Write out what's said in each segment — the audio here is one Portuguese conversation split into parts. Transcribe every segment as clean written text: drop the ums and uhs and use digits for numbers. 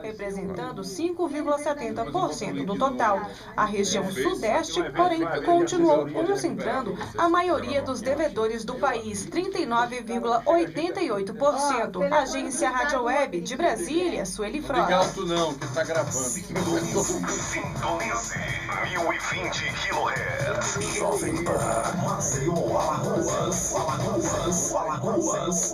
representando 5,70% do total. A região Sudeste, porém, continuou concentrando a maioria dos devedores do país, 39,88%. Agência Rádio Web de Brasília, Sueli Frota. Não liga alto não, que tá gravando. Sintonize 1020 kHz. Jovem Pan, Maceió, Alagoas.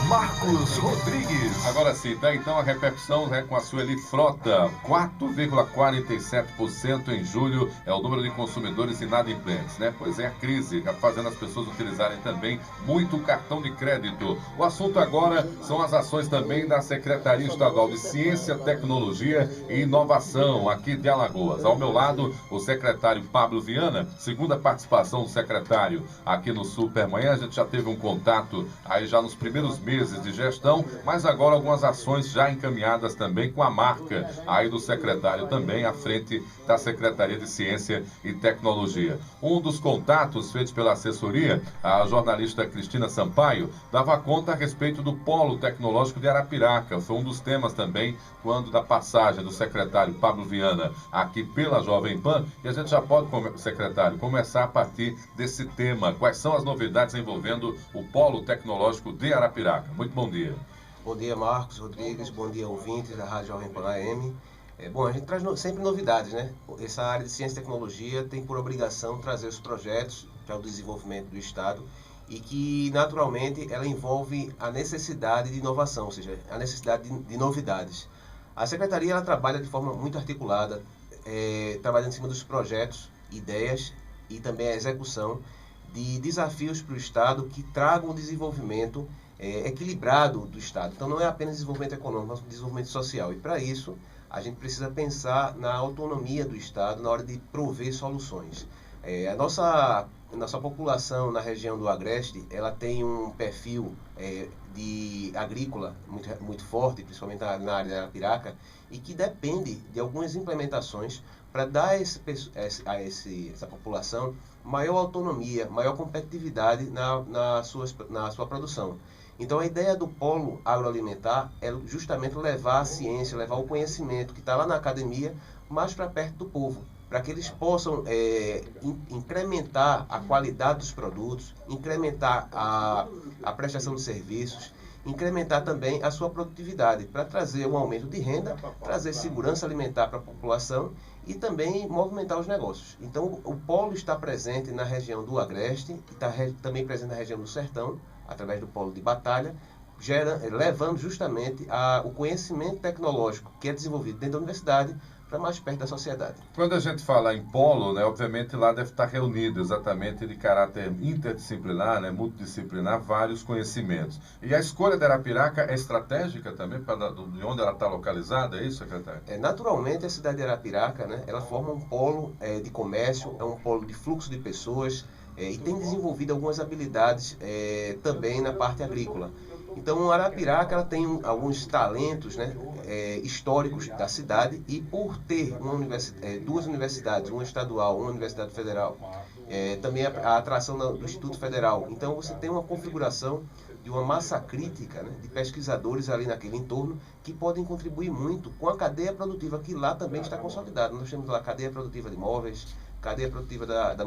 Marcos Rodrigues. Agora sim, tá então a repercussão com a Sueli Frota. 4,47% em julho é o número de consumidores inadimplentes, né? Pois é, a crise fazendo as pessoas utilizarem também muito o cartão de crédito. O assunto agora são as ações também da Secretaria Estadual de Ciência, Tecnologia e Inovação aqui de Alagoas. Ao meu lado, o secretário Pablo Viana. Segunda participação do secretário aqui no Supermanhã. A gente já teve um contato aí já nos primeiros meses de gestão, mas agora algumas ações já encaminhadas também com a marca aí do secretário também à frente da Secretaria de Ciência e Tecnologia. Um dos contatos feitos pela assessoria, a jornalista Cristina Sampaio, dava conta a respeito do Polo Tecnológico de Arapiraca. Foi um dos temas também quando da passagem do secretário Pablo Viana aqui pela Jovem Pan, e a gente já pode, secretário, começar a partir desse tema. Quais são as novidades envolvendo o Polo Tecnológico de Arapiraca? Muito bom dia. Bom dia, Marcos Rodrigues. Bom dia, ouvintes da Rádio Jovem Pan AM. Bom, a gente traz sempre novidades, né? Essa área de ciência e tecnologia tem por obrigação trazer os projetos para o desenvolvimento do Estado e que, naturalmente, ela envolve a necessidade de inovação, ou seja, a necessidade de novidades. A Secretaria ela trabalha de forma muito articulada, trabalhando em cima dos projetos, ideias e também a execução de desafios para o Estado que tragam o desenvolvimento equilibrado do Estado. Então, não é apenas desenvolvimento econômico, mas desenvolvimento social. E, para isso, a gente precisa pensar na autonomia do Estado na hora de prover soluções. A nossa população na região do Agreste, ela tem um perfil de agrícola muito forte, principalmente na área da Arapiraca, e que depende de algumas implementações para dar a essa população maior autonomia, maior competitividade na sua produção. Então, a ideia do polo agroalimentar é justamente levar a ciência, levar o conhecimento que está lá na academia mais para perto do povo, para que eles possam incrementar a qualidade dos produtos, incrementar a prestação de serviços, incrementar também a sua produtividade, para trazer um aumento de renda, trazer segurança alimentar para a população e também movimentar os negócios. Então, o polo está presente na região do Agreste, está também presente na região do Sertão, através do polo de batalha, levando justamente o conhecimento tecnológico que é desenvolvido dentro da universidade para mais perto da sociedade. Quando a gente fala em polo, né, obviamente lá deve estar reunido exatamente de caráter interdisciplinar, né, multidisciplinar, vários conhecimentos. E a escolha da Arapiraca é estratégica também, de onde ela está localizada, é isso, secretário? Naturalmente, a cidade de Arapiraca, né, ela forma um polo de comércio, é um polo de fluxo de pessoas, e tem desenvolvido algumas habilidades também na parte agrícola. Então, Arapiraca ela tem alguns talentos, né, históricos da cidade, e por ter duas universidades, uma estadual, uma universidade federal, também a atração do Instituto Federal. Então, você tem uma configuração de uma massa crítica, né, de pesquisadores ali naquele entorno que podem contribuir muito com a cadeia produtiva, que lá também está consolidada. Nós temos lá a cadeia produtiva de móveis, cadeia produtiva da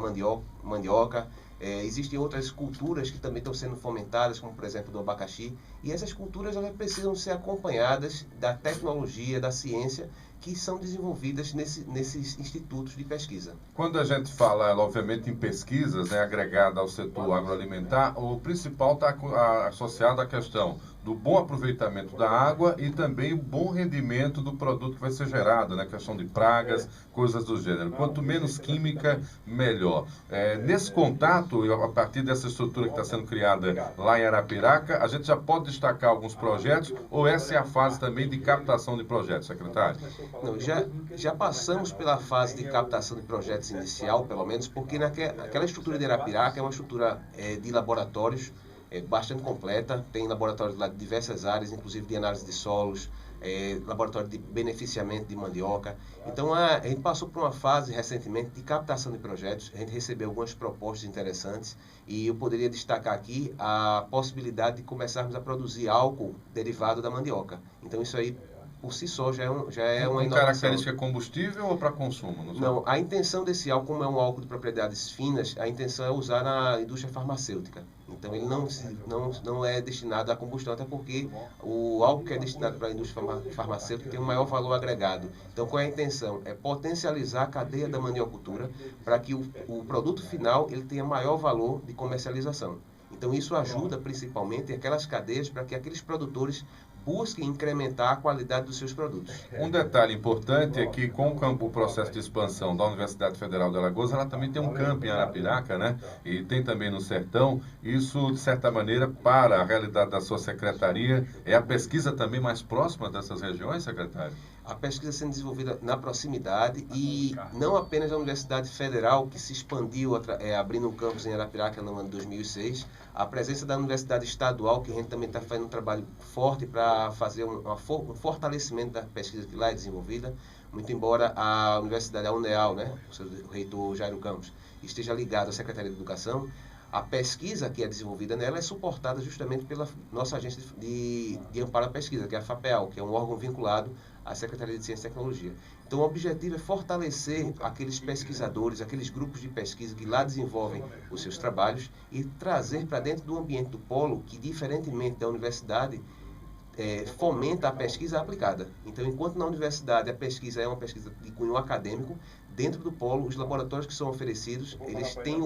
mandioca. Existem outras culturas que também estão sendo fomentadas, como por exemplo do abacaxi, e essas culturas elas precisam ser acompanhadas da tecnologia, da ciência, que são desenvolvidas nesses institutos de pesquisa. Quando a gente fala, obviamente, em pesquisas, né, agregada ao setor agroalimentar, o principal está associado à questão do bom aproveitamento da água e também o bom rendimento do produto que vai ser gerado, né? Questão de pragas, coisas do gênero. Quanto menos química, melhor. Nesse contato, a partir dessa estrutura que está sendo criada lá em Arapiraca, a gente já pode destacar alguns projetos, ou essa é a fase também de captação de projetos, secretário? Não, já passamos pela fase de captação de projetos inicial, pelo menos, porque aquela estrutura de Arapiraca é uma estrutura de laboratórios bastante completa. Tem laboratórios lá de diversas áreas, inclusive de análise de solos, laboratório de beneficiamento de mandioca. Então, a gente passou por uma fase recentemente de captação de projetos. A gente recebeu algumas propostas interessantes e eu poderia destacar aqui a possibilidade de começarmos a produzir álcool derivado da mandioca. Então, isso aí por si só já é uma Com inovação. característica combustível ou para consumo? Não, a intenção desse álcool, como é um álcool de propriedades finas, a intenção é usar na indústria farmacêutica. Então ele não é destinado à combustão, até porque o álcool que é destinado para a indústria farmacêutica tem um maior valor agregado. Então qual é a intenção? É potencializar a cadeia da maniocultura para que o produto final ele tenha maior valor de comercialização. Então isso ajuda principalmente aquelas cadeias para que aqueles produtores busquem incrementar a qualidade dos seus produtos. Um detalhe importante é que com o processo de expansão da Universidade Federal de Alagoas, ela também tem um campo em Arapiraca, né? E tem também no Sertão. Isso, de certa maneira, para a realidade da sua secretaria, é a pesquisa também mais próxima dessas regiões, secretário? A pesquisa sendo desenvolvida na proximidade e não apenas a Universidade Federal, que se expandiu abrindo um campus em Arapiraca no ano de 2006, a presença da Universidade Estadual, que a gente também está fazendo um trabalho forte para fazer um fortalecimento da pesquisa que lá é desenvolvida, muito embora a Universidade, a UNEAL, né, o reitor Jairo Campos, esteja ligado à Secretaria de Educação, a pesquisa que é desenvolvida nela é suportada justamente pela nossa agência de amparo à pesquisa, que é a FAPEAL, que é um órgão vinculado à Secretaria de Ciência e Tecnologia. Então, o objetivo é fortalecer aqueles pesquisadores, aqueles grupos de pesquisa que lá desenvolvem os seus trabalhos e trazer para dentro do ambiente do polo, que diferentemente da universidade, fomenta a pesquisa aplicada. Então, enquanto na universidade a pesquisa é uma pesquisa de cunho acadêmico, dentro do polo, os laboratórios que são oferecidos, eles têm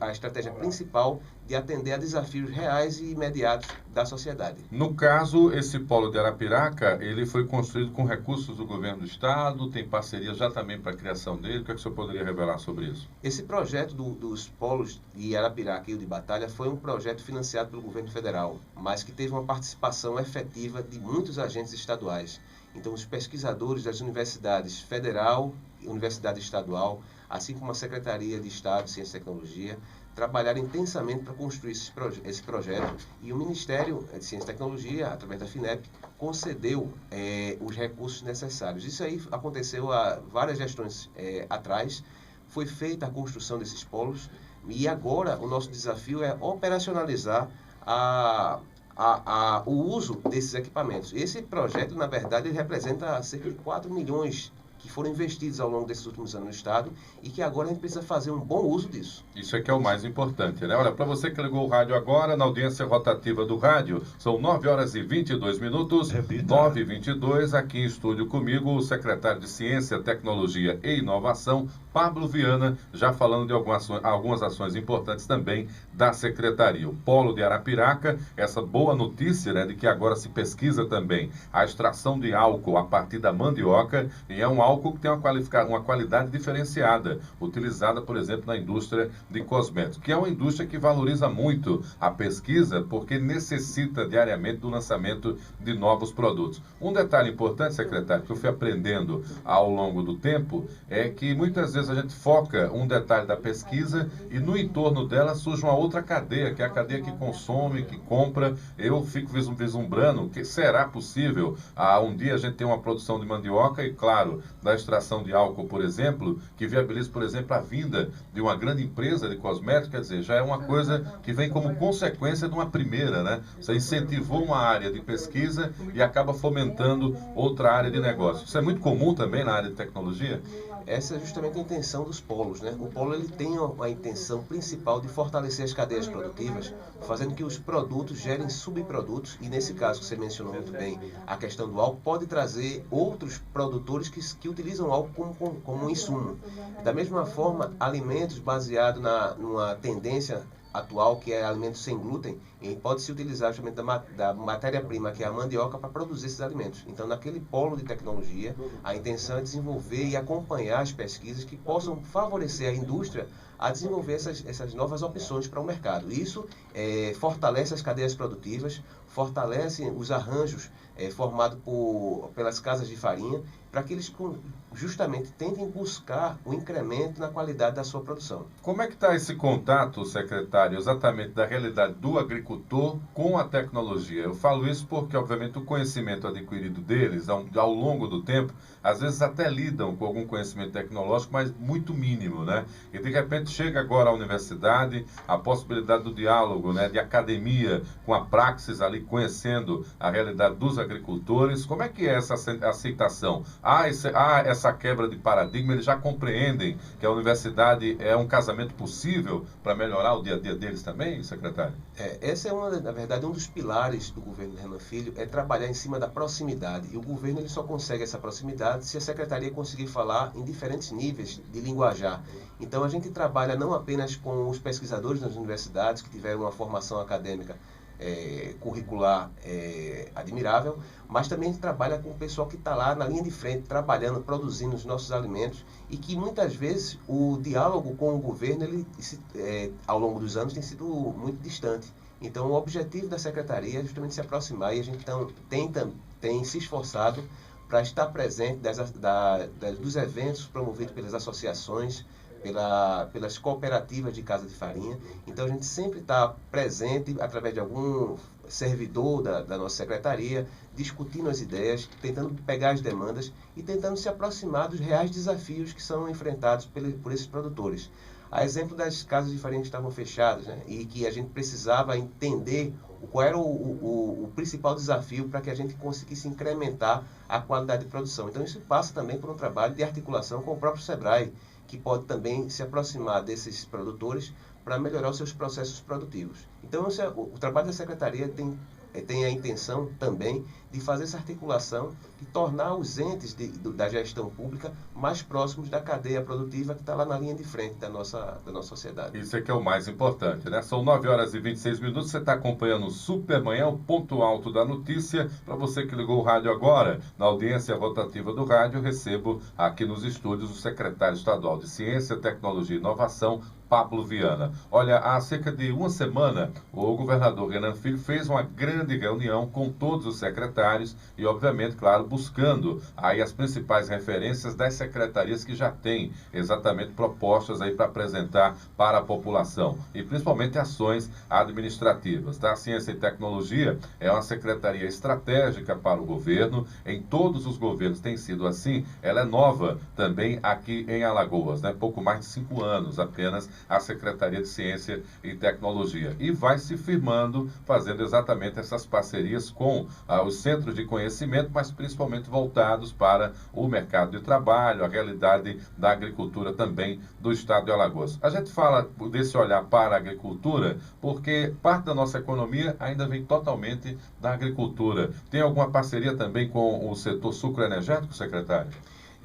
a estratégia principal de atender a desafios reais e imediatos da sociedade. No caso, esse polo de Arapiraca, ele foi construído com recursos do governo do estado, tem parceria já também para a criação dele. O que é que o senhor poderia revelar sobre isso? Esse projeto dos polos de Arapiraca e o de Batalha foi um projeto financiado pelo governo federal, mas que teve uma participação efetiva de muitos agentes estaduais. Então, os pesquisadores das universidades federal e universidade estadual, assim como a Secretaria de Estado de Ciência e Tecnologia, trabalharam intensamente para construir esse projeto e o Ministério de Ciência e Tecnologia, através da FINEP, concedeu os recursos necessários. Isso aí aconteceu há várias gestões atrás, foi feita a construção desses polos e agora o nosso desafio é operacionalizar o uso desses equipamentos. Esse projeto, na verdade, ele representa cerca de 4 milhões que foram investidos ao longo desses últimos anos no Estado e que agora a gente precisa fazer um bom uso disso. Isso é que é o mais importante, né? Olha, para você que ligou o rádio agora, na audiência rotativa do rádio, são 9 horas e 22 minutos, 9h22, aqui em estúdio comigo, o secretário de Ciência, Tecnologia e Inovação, Pablo Viana, já falando de algumas ações importantes também da Secretaria. O Polo de Arapiraca, essa boa notícia, né, de que agora se pesquisa também a extração de álcool a partir da mandioca, e é um álcool que tem uma qualidade diferenciada, utilizada, por exemplo, na indústria de cosméticos, que é uma indústria que valoriza muito a pesquisa, porque necessita diariamente do lançamento de novos produtos. Um detalhe importante, secretário, que eu fui aprendendo ao longo do tempo, é que muitas vezes a gente foca um detalhe da pesquisa e no entorno dela surge uma outra cadeia, que é a cadeia que consome, que compra. Eu fico vislumbrando que será possível um dia a gente ter uma produção de mandioca e, claro, da extração de álcool, por exemplo, que viabilize, por exemplo, a vinda de uma grande empresa de cosméticos. Quer dizer, já é uma coisa que vem como consequência de uma primeira, né? Você incentivou uma área de pesquisa e acaba fomentando outra área de negócio. Isso é muito comum também na área de tecnologia? Essa é justamente a intenção dos polos, né? O polo ele tem a intenção principal de fortalecer as cadeias produtivas, fazendo que os produtos gerem subprodutos, e nesse caso que você mencionou muito bem, a questão do álcool, pode trazer outros produtores que utilizam álcool como um insumo. Da mesma forma, alimentos baseados numa tendência atual, que é alimento sem glúten, e pode se utilizar justamente da matéria-prima, que é a mandioca, para produzir esses alimentos. Então, naquele polo de tecnologia, a intenção é desenvolver e acompanhar as pesquisas que possam favorecer a indústria a desenvolver essas novas opções para o mercado. Isso fortalece as cadeias produtivas, fortalece os arranjos formados pelas casas de farinha, para que eles justamente tentem buscar o incremento na qualidade da sua produção. Como é que está esse contato, secretário, exatamente da realidade do agricultor com a tecnologia? Eu falo isso porque, obviamente, o conhecimento adquirido deles ao longo do tempo, às vezes até lidam com algum conhecimento tecnológico, mas muito mínimo, né? E de repente chega agora à universidade, a possibilidade do diálogo, né, de academia com a praxis ali, conhecendo a realidade dos agricultores, agricultores. Como é que é essa aceitação? Há essa quebra de paradigma, eles já compreendem que a universidade é um casamento possível para melhorar o dia a dia deles também, secretário? Essa é, na verdade, um dos pilares do governo Renan Filho, é trabalhar em cima da proximidade. E o governo ele só consegue essa proximidade se a secretaria conseguir falar em diferentes níveis de linguajar. Então, a gente trabalha não apenas com os pesquisadores nas universidades, que tiveram uma formação acadêmica curricular admirável, mas também a gente trabalha com o pessoal que está lá na linha de frente, trabalhando, produzindo os nossos alimentos, e que muitas vezes o diálogo com o governo, ao longo dos anos, tem sido muito distante. Então, o objetivo da secretaria é justamente se aproximar, e a gente tem se esforçado para estar presente dos eventos promovidos pelas associações, pelas cooperativas de casa de farinha. Então, a gente sempre está presente através de algum servidor da nossa secretaria, discutindo as ideias, tentando pegar as demandas e tentando se aproximar dos reais desafios que são enfrentados por esses produtores. A exemplo das casas de farinha que estavam fechadas, né, e que a gente precisava entender qual era o principal desafio para que a gente conseguisse incrementar a qualidade de produção. Então, isso passa também por um trabalho de articulação com o próprio SEBRAE, que pode também se aproximar desses produtores para melhorar os seus processos produtivos. Então, o trabalho da secretaria tem a intenção também de fazer essa articulação e tornar os entes da gestão pública mais próximos da cadeia produtiva que está lá na linha de frente da nossa sociedade. Isso é que é o mais importante, né? São 9h26, você está acompanhando o Supermanhã, o ponto alto da notícia. Para você que ligou o rádio agora, na audiência rotativa do rádio, recebo aqui nos estúdios o secretário estadual de Ciência, Tecnologia e Inovação, Pablo Viana. Olha, há cerca de uma semana, o governador Renan Filho fez uma grande reunião com todos os secretários e, obviamente, claro, buscando aí as principais referências das secretarias que já têm exatamente propostas aí para apresentar para a população e principalmente ações administrativas, tá? A Ciência e Tecnologia é uma secretaria estratégica para o governo, em todos os governos tem sido assim, ela é nova também aqui em Alagoas, né? Pouco mais de 5 anos apenas a Secretaria de Ciência e Tecnologia. E vai se firmando, fazendo exatamente essas parcerias com os centros de conhecimento, mas principalmente voltados para o mercado de trabalho, a realidade da agricultura também do estado de Alagoas. A gente fala desse olhar para a agricultura porque parte da nossa economia ainda vem totalmente da agricultura. Tem alguma parceria também com o setor sucroenergético, secretário?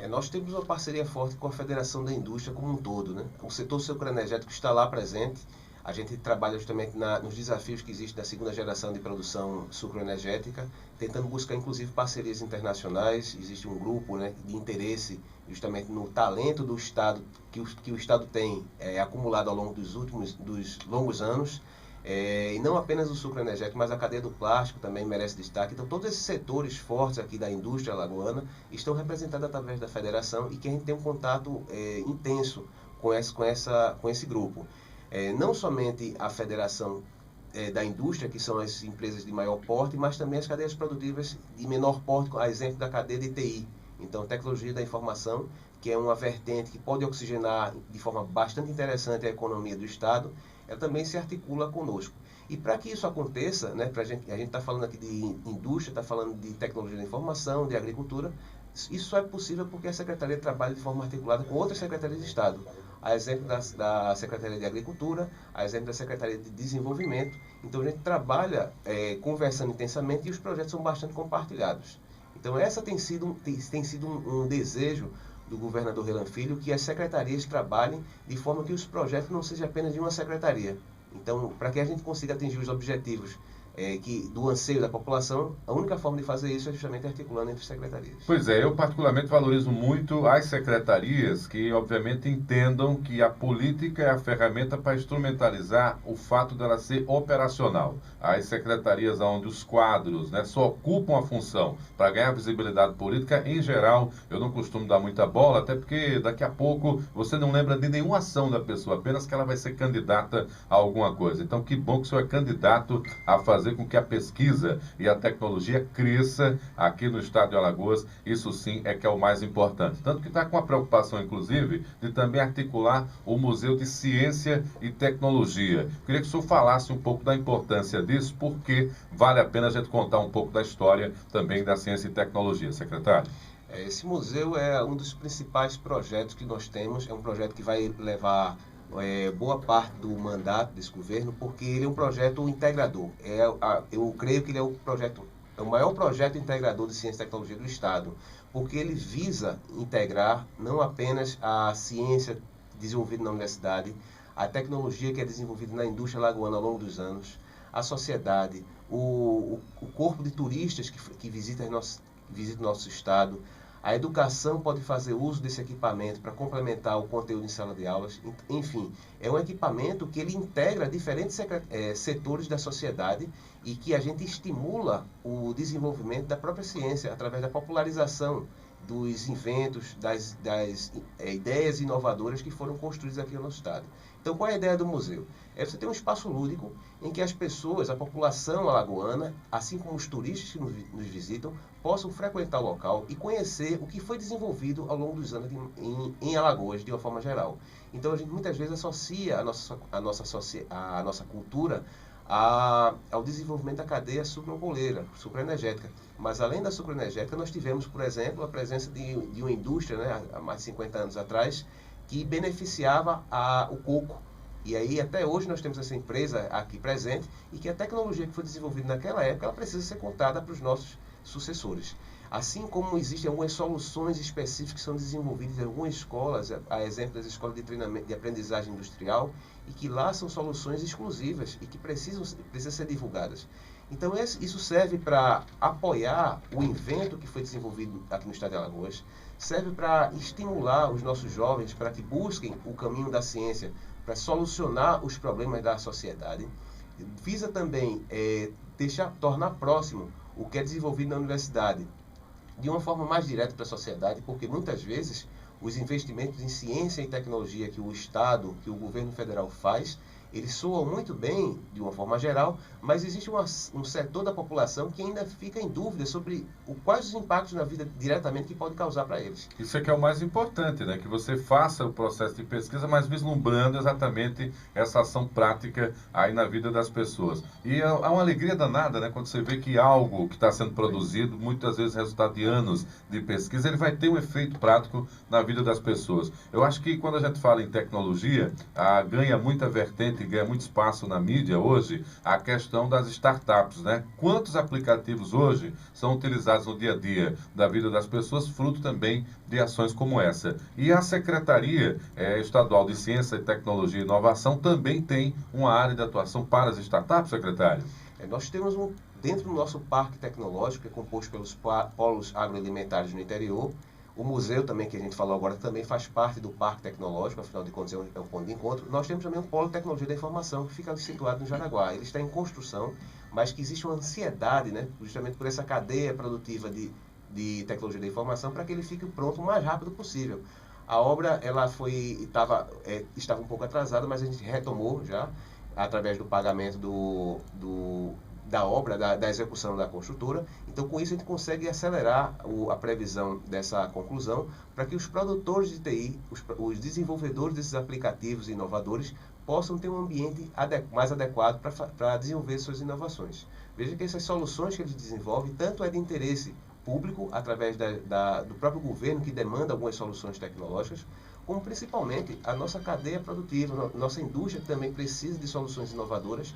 Nós temos uma parceria forte com a Federação da Indústria como um todo, né? O setor sucroenergético está lá presente. A gente trabalha justamente nos desafios que existem da segunda geração de produção sucroenergética, tentando buscar inclusive parcerias internacionais. Existe um grupo, né, de interesse justamente no talento do Estado, que o Estado tem acumulado ao longo dos longos anos. E não apenas o sucroenergético, mas a cadeia do plástico também merece destaque. Então, todos esses setores fortes aqui da indústria alagoana estão representados através da federação e que a gente tem um contato intenso com esse grupo. Não somente a federação da indústria, que são as empresas de maior porte, mas também as cadeias produtivas de menor porte, a exemplo da cadeia de TI. Então, tecnologia da informação, que é uma vertente que pode oxigenar de forma bastante interessante a economia do Estado, ela também se articula conosco. E para que isso aconteça, né, a gente está falando aqui de indústria, está falando de tecnologia da informação, de agricultura, isso só é possível porque a Secretaria trabalha de forma articulada com outras secretarias de Estado. A exemplo da Secretaria de Agricultura, a exemplo da Secretaria de Desenvolvimento. Então, a gente trabalha conversando intensamente e os projetos são bastante compartilhados. Então, essa tem sido um desejo do governador Renan Filho, que as secretarias trabalhem de forma que os projetos não sejam apenas de uma secretaria. Então, para que a gente consiga atingir os objetivos do anseio da população, a única forma de fazer isso é justamente articulando entre as secretarias. Pois é, eu particularmente valorizo muito as secretarias que, obviamente, entendam que a política é a ferramenta para instrumentalizar o fato dela ser operacional. As secretarias onde os quadros, né, só ocupam a função para ganhar visibilidade política, em geral, eu não costumo dar muita bola, até porque daqui a pouco você não lembra de nenhuma ação da pessoa, apenas que ela vai ser candidata a alguma coisa. Então, que bom que o senhor é candidato a fazer fazer com que a pesquisa e a tecnologia cresça aqui no estado de Alagoas. Isso sim é que é o mais importante. Tanto que está com a preocupação, inclusive, de também articular o Museu de Ciência e Tecnologia. Queria que o senhor falasse um pouco da importância disso, porque vale a pena a gente contar um pouco da história também da ciência e tecnologia, secretário. Esse museu é um dos principais projetos que nós temos, é um projeto que vai levar boa parte do mandato desse governo, porque ele é um projeto integrador. Eu creio que ele é o maior projeto integrador de ciência e tecnologia do Estado, porque ele visa integrar não apenas a ciência desenvolvida na universidade, a tecnologia que é desenvolvida na indústria alagoana ao longo dos anos, a sociedade, o corpo de turistas que visita o nosso estado. A educação pode fazer uso desse equipamento para complementar o conteúdo em sala de aulas. Enfim, é um equipamento que ele integra diferentes setores da sociedade e que a gente estimula o desenvolvimento da própria ciência através da popularização dos inventos, das ideias inovadoras que foram construídas aqui no nosso estado. Então, qual é a ideia do museu? É você ter um espaço lúdico em que as pessoas, a população alagoana, assim como os turistas que nos visitam, possam frequentar o local e conhecer o que foi desenvolvido ao longo dos anos em Alagoas, de uma forma geral. Então, a gente muitas vezes associa a nossa cultura ao desenvolvimento da cadeia sucroalcooleira, sucroenergética. Mas, além da sucroenergética, nós tivemos, por exemplo, a presença de uma indústria, né, há mais de 50 anos atrás, que beneficiava o coco. E aí, até hoje, nós temos essa empresa aqui presente e que a tecnologia que foi desenvolvida naquela época, ela precisa ser contada para os nossos sucessores. Assim como existem algumas soluções específicas que são desenvolvidas em algumas escolas, a exemplo das escolas de treinamento de aprendizagem industrial, e que lá são soluções exclusivas e que precisam ser divulgadas. Então, isso serve para apoiar o invento que foi desenvolvido aqui no estado de Alagoas, serve para estimular os nossos jovens para que busquem o caminho da ciência, para solucionar os problemas da sociedade. Visa também tornar próximo o que é desenvolvido na universidade, de uma forma mais direta para a sociedade, porque muitas vezes os investimentos em ciência e tecnologia que o Estado, que o governo federal faz, eles soam muito bem, de uma forma geral, mas existe um setor da população que ainda fica em dúvida sobre quais os impactos na vida diretamente que pode causar para eles. Isso é que é o mais importante, né? Que você faça o processo de pesquisa, mas vislumbrando exatamente essa ação prática aí na vida das pessoas. E há uma alegria danada, né? Quando você vê que algo que está sendo produzido, muitas vezes resultado de anos de pesquisa, ele vai ter um efeito prático na vida das pessoas. Eu acho que quando a gente fala em tecnologia, ganha muita vertente, ganha muito espaço na mídia hoje, a questão das startups, né? Quantos aplicativos hoje são utilizados no dia a dia da vida das pessoas, fruto também de ações como essa. E a Secretaria Estadual de Ciência, Tecnologia e Inovação também tem uma área de atuação para as startups, secretário? Nós temos dentro do nosso parque tecnológico, que é composto pelos polos agroalimentares no interior. O museu também, que a gente falou agora, também faz parte do Parque Tecnológico, afinal de contas é um ponto de encontro. Nós temos também um Polo de Tecnologia da Informação, que fica situado no Jaraguá. Ele está em construção, mas que existe uma ansiedade, né, justamente por essa cadeia produtiva de tecnologia da informação, para que ele fique pronto o mais rápido possível. A obra estava um pouco atrasada, mas a gente retomou já, através do pagamento da obra, da execução da construtora. Então, com isso, a gente consegue acelerar a previsão dessa conclusão para que os produtores de TI, os desenvolvedores desses aplicativos inovadores, possam ter um ambiente mais adequado para desenvolver suas inovações. Veja que essas soluções que eles desenvolvem, tanto é de interesse público, através do próprio governo, que demanda algumas soluções tecnológicas, como principalmente a nossa cadeia produtiva, nossa indústria, que também precisa de soluções inovadoras,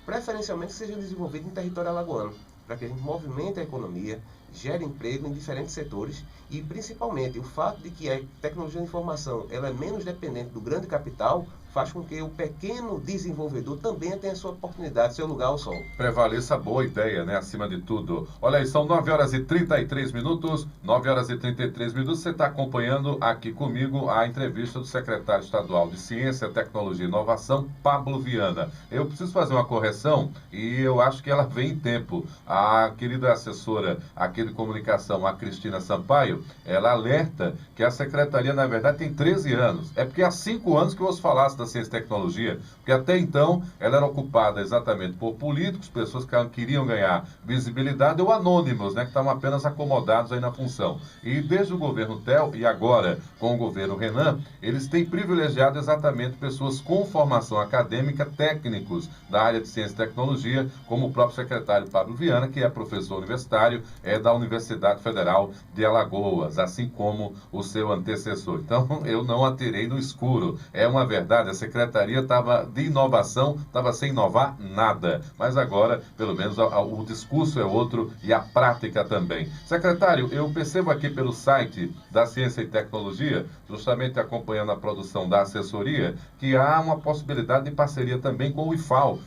preferencialmente que sejam desenvolvidas em território alagoano, para que a gente movimente a economia, gere emprego em diferentes setores e, principalmente, o fato de que a tecnologia da informação ela é menos dependente do grande capital, faz com que o pequeno desenvolvedor também tenha sua oportunidade, seu lugar ao sol. Prevaleça a boa ideia, né? Acima de tudo. Olha aí, são 9 horas e 33 minutos. 9 horas e 33 minutos. Você está acompanhando aqui comigo a entrevista do secretário estadual de Ciência, Tecnologia e Inovação, Pablo Viana. Eu preciso fazer uma correção e eu acho que ela vem em tempo. A querida assessora aqui de comunicação, a Cristina Sampaio, ela alerta que a secretaria, na verdade, tem 13 anos. É porque há 5 anos que eu ouço falar da ciência e tecnologia, porque até então ela era ocupada exatamente por políticos, pessoas que queriam ganhar visibilidade ou anônimos, né, que estavam apenas acomodados aí na função. E desde o governo Tel e agora com o governo Renan, eles têm privilegiado exatamente pessoas com formação acadêmica, técnicos da área de ciência e tecnologia, como o próprio secretário Pablo Viana, que é professor universitário, da Universidade Federal de Alagoas, assim como o seu antecessor. Então, eu não atirei no escuro. É uma verdade, a secretaria estava de inovação, estava sem inovar nada. Mas agora, pelo menos, o discurso é outro e a prática também. Secretário, eu percebo aqui pelo site da Ciência e Tecnologia, justamente acompanhando a produção da assessoria, que há uma possibilidade de parceria também com o IFAL.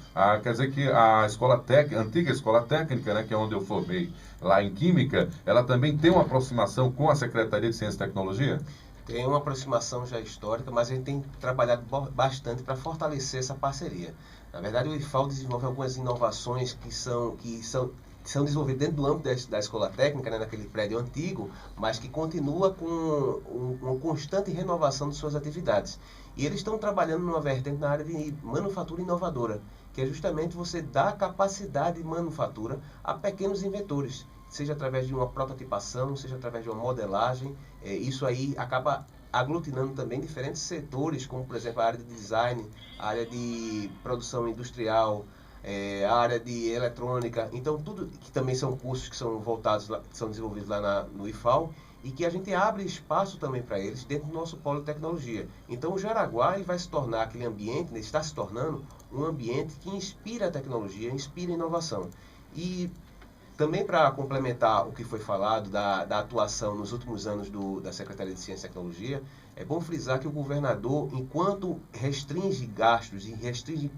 Quer dizer que a antiga escola técnica, né, que é onde eu formei lá em Química, ela também tem uma aproximação com a Secretaria de Ciência e Tecnologia? Tem uma aproximação já histórica, mas a gente tem trabalhado bastante para fortalecer essa parceria. Na verdade, o IFAL desenvolve algumas inovações que são desenvolvidas dentro do âmbito da escola técnica, né, naquele prédio antigo, mas que continua com uma constante renovação de suas atividades. E eles estão trabalhando numa vertente na área de manufatura inovadora, que é justamente você dar capacidade de manufatura a pequenos inventores, seja através de uma prototipação, seja através de uma modelagem. Isso aí acaba aglutinando também diferentes setores, como, por exemplo, a área de design, a área de produção industrial, a área de eletrônica. Então, tudo que também são cursos que são voltados, que são desenvolvidos lá no IFAL, e que a gente abre espaço também para eles dentro do nosso polo de tecnologia. Então, o Jaraguá vai se tornar aquele ambiente, né, está se tornando um ambiente que inspira a tecnologia, inspira a inovação. E também para complementar o que foi falado da atuação nos últimos anos da Secretaria de Ciência e Tecnologia, é bom frisar que o governador, enquanto restringe gastos e restringe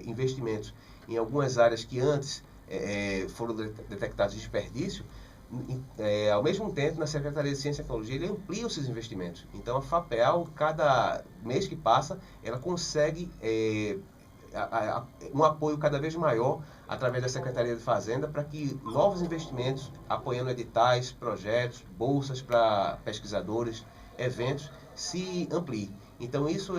investimentos em algumas áreas que antes foram detectados desperdício, ao mesmo tempo, na Secretaria de Ciência e Tecnologia, ele amplia os seus investimentos. Então, a FAPEAL, cada mês que passa, ela consegue um apoio cada vez maior através da Secretaria de Fazenda para que novos investimentos, apoiando editais, projetos, bolsas para pesquisadores, eventos, se ampliem. Então, isso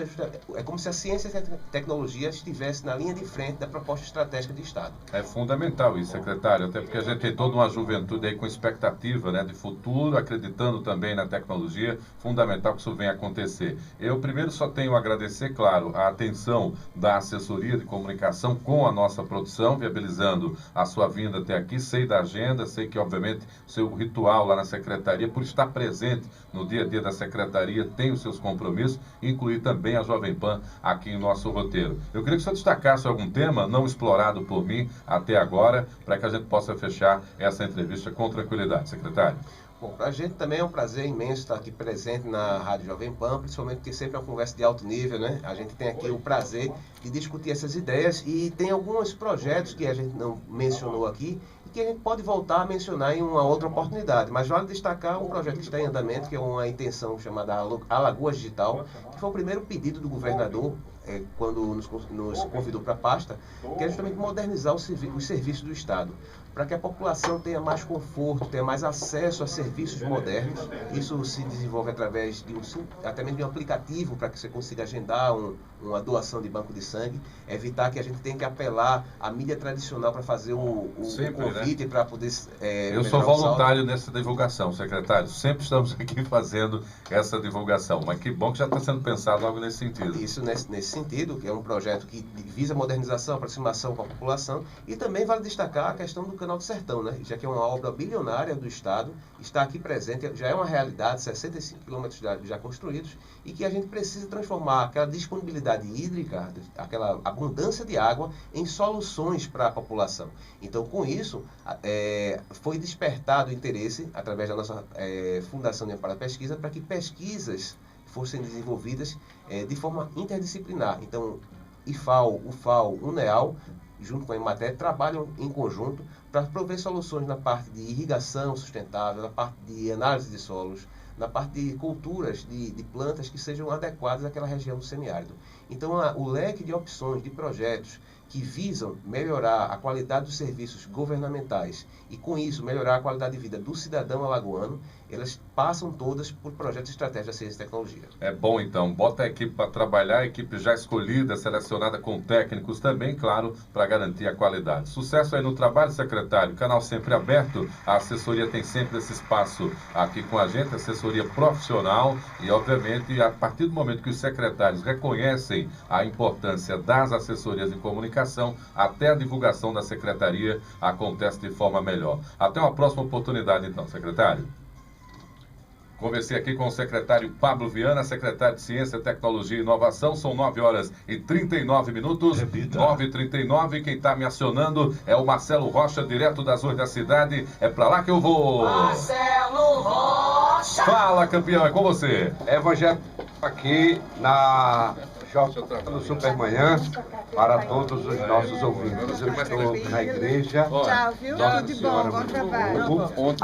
é como se a ciência e a tecnologia estivesse na linha de frente da proposta estratégica do Estado. É fundamental isso, secretário, até porque a gente tem toda uma juventude aí com expectativa, né, de futuro, acreditando também na tecnologia, fundamental que isso venha acontecer. Eu primeiro só tenho a agradecer, claro, a atenção da assessoria de comunicação com a nossa produção, viabilizando a sua vinda até aqui. Sei da agenda, sei que, obviamente, o seu ritual lá na secretaria, por estar presente no dia a dia da secretaria, tem os seus compromissos, incluir também a Jovem Pan aqui em nosso roteiro. Eu queria que o senhor destacasse algum tema não explorado por mim até agora, para que a gente possa fechar essa entrevista com tranquilidade, secretário. Bom, para a gente também é um prazer imenso estar aqui presente na Rádio Jovem Pan, principalmente porque sempre é uma conversa de alto nível, né? A gente tem aqui o prazer de discutir essas ideias e tem alguns projetos que a gente não mencionou aqui e que a gente pode voltar a mencionar em uma outra oportunidade. Mas vale destacar um projeto que está em andamento, que é uma intenção chamada Alagoas Digital, que foi o primeiro pedido do governador quando nos convidou para a pasta, que é justamente modernizar os serviços do Estado, para que a população tenha mais conforto, tenha mais acesso a serviços modernos. Isso se desenvolve através até mesmo de um aplicativo para que você consiga agendar uma doação de banco de sangue, evitar que a gente tenha que apelar à mídia tradicional para fazer o convite, né, para poder... Eu sou voluntário nessa divulgação, secretário. Sempre estamos aqui fazendo essa divulgação, mas que bom que já está sendo pensado algo nesse sentido. Isso nesse sentido, que é um projeto que visa modernização, aproximação com a população, e também vale destacar a questão do Canal do Sertão, né? Já que é uma obra bilionária do Estado, está aqui presente, já é uma realidade, 65 quilômetros já construídos, e que a gente precisa transformar aquela disponibilidade hídrica, aquela abundância de água, em soluções para a população. Então, com isso, foi despertado o interesse, através da nossa Fundação de Amparo à Pesquisa, para que pesquisas fossem desenvolvidas de forma interdisciplinar. Então, IFAL, UFAL, UNEAL, junto com a Emater, trabalham em conjunto para prover soluções na parte de irrigação sustentável, na parte de análise de solos, na parte de culturas de plantas que sejam adequadas àquela região do semiárido. Então, o leque de opções, de projetos que visam melhorar a qualidade dos serviços governamentais e, com isso, melhorar a qualidade de vida do cidadão alagoano, elas passam todas por projetos estratégicos da ciência e tecnologia. É bom, então. Bota a equipe para trabalhar, a equipe já escolhida, selecionada com técnicos também, claro, para garantir a qualidade. Sucesso aí no trabalho, secretário. Canal sempre aberto. A assessoria tem sempre esse espaço aqui com a gente, assessoria profissional e, obviamente, a partir do momento que os secretários reconhecem a importância das assessorias de comunicação, até a divulgação da secretaria acontece de forma melhor. Até uma próxima oportunidade, então, secretário. Conversei aqui com o secretário Pablo Viana, secretário de Ciência, Tecnologia e Inovação. São 9h39. Repita. 9h39. Quem está me acionando é o Marcelo Rocha, direto das ruas da cidade. É para lá que eu vou. Marcelo Rocha! Fala, campeão, é com você. Evangelho aqui no Supermanhã para todos os nossos ouvintes. Eu estou na igreja Tchau, viu? Tudo de bom, bom trabalho. Ontem